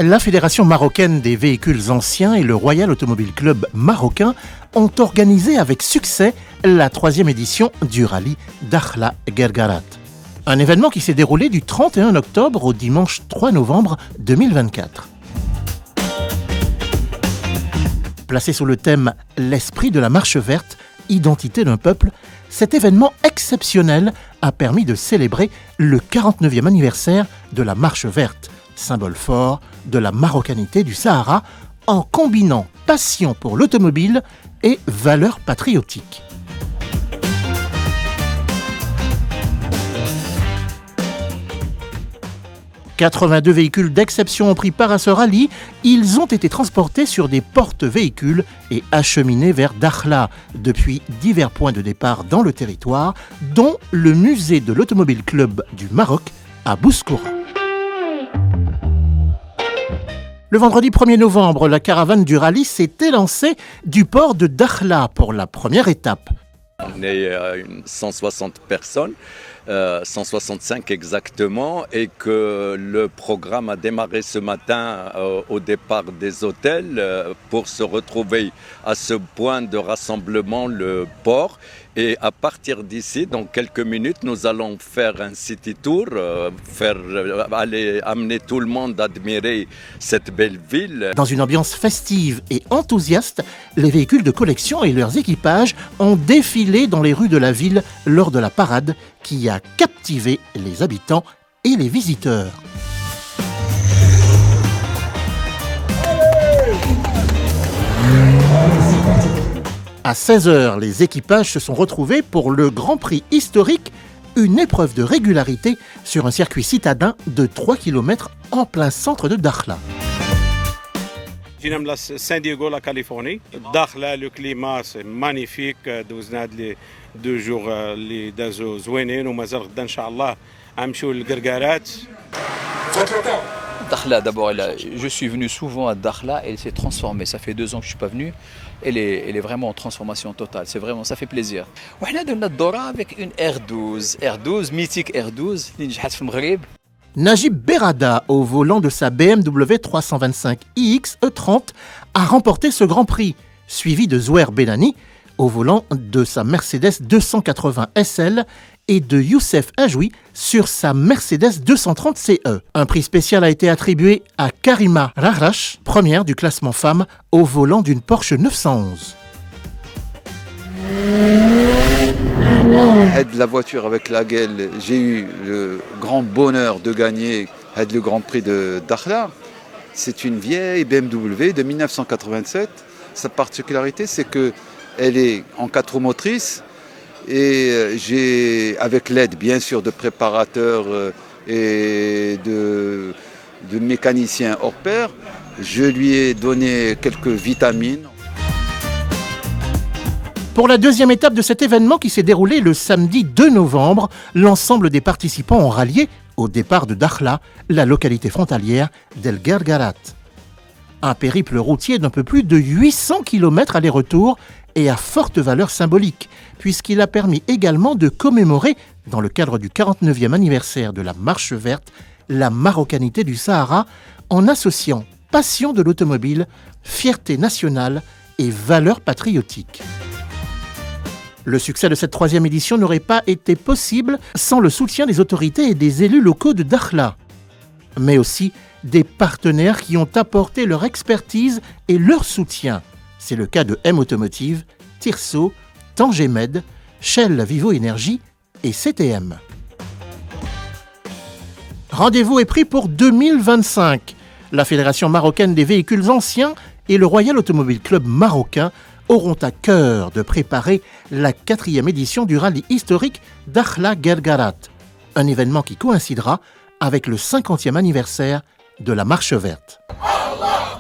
La Fédération marocaine des véhicules anciens et le Royal Automobile Club marocain ont organisé avec succès la 3e édition du rallye Dakhla Guerguerat. Un événement qui s'est déroulé du 31 octobre au dimanche 3 novembre 2024. Placé sous le thème « L'esprit de la marche verte, identité d'un peuple », cet événement exceptionnel a permis de célébrer le 49e anniversaire de la marche verte, symbole fort de la marocanité du Sahara, en combinant passion pour l'automobile et valeurs patriotiques. « 82 véhicules d'exception ont pris part à ce rallye. Ils ont été transportés sur des porte-véhicules et acheminés vers Dakhla, depuis divers points de départ dans le territoire, dont le musée de l'Automobile Club du Maroc à Bouskoura. Le vendredi 1er novembre, la caravane du rallye s'est élancée du port de Dakhla pour la première étape. On est 160 personnes, 165 exactement, et que le programme a démarré ce matin au départ des hôtels pour se retrouver à ce point de rassemblement, le port. Et à partir d'ici, dans quelques minutes, nous allons faire un city tour, amener tout le monde à admirer cette belle ville. Dans une ambiance festive et enthousiaste, les véhicules de collection et leurs équipages ont défilé dans les rues de la ville lors de la parade qui a captivé les habitants et les visiteurs. À 16h, les équipages se sont retrouvés pour le Grand Prix historique, une épreuve de régularité sur un circuit citadin de 3 km en plein centre de Dakhla. جينا من سان دييغو لا كاليفورني داخله لو كليما سي مانيفيك دوزنا هاد لي دو جور اللي دازو زوينين ومازال غدا ان شاء الله غنمشيو للكركارات. Dakhla, d'abord, je suis venu souvent à Dakhla et elle s'est transformée. Ça fait 2 ans que je ne suis pas venu. Elle est vraiment en transformation totale. C'est vraiment, ça fait plaisir. On a donné notre Dora avec une R12, mythique R12, qui a été Maghreb. Najib Berrada, au volant de sa BMW 325 iX E30, a remporté ce Grand Prix, suivi de Zouer Benani, au volant de sa Mercedes 280 SL et de Youssef Ajoui sur sa Mercedes 230 CE. Un prix spécial a été attribué à Karima Rahrash, première du classement femme, au volant d'une Porsche 911. La voiture avec laquelle j'ai eu le grand bonheur de gagner le Grand Prix de Dakhla, c'est une vieille BMW de 1987. Sa particularité, c'est qu'elle est en 4 roues motrices et j'ai, avec l'aide bien sûr de préparateurs et de mécaniciens hors pair, je lui ai donné quelques vitamines. Pour la 2e étape de cet événement qui s'est déroulé le samedi 2 novembre, l'ensemble des participants ont rallié, au départ de Dakhla, la localité frontalière d'El Guerguerat. Un périple routier d'un peu plus de 800 km aller-retour et à forte valeur symbolique, puisqu'il a permis également de commémorer, dans le cadre du 49e anniversaire de la Marche verte, la marocanité du Sahara, en associant passion de l'automobile, fierté nationale et valeurs patriotiques. Le succès de cette 3e édition n'aurait pas été possible sans le soutien des autorités et des élus locaux de Dakhla, mais aussi des partenaires qui ont apporté leur expertise et leur soutien. C'est le cas de M Automotive, Tirso, Tangemed, Shell Vivo Énergie et CTM. Rendez-vous est pris pour 2025. La Fédération marocaine des véhicules anciens et le Royal Automobile Club marocain auront à cœur de préparer la 4e édition du rallye historique Dakhla Guerguerat, un événement qui coïncidera avec le 50e anniversaire de la Marche verte. Allah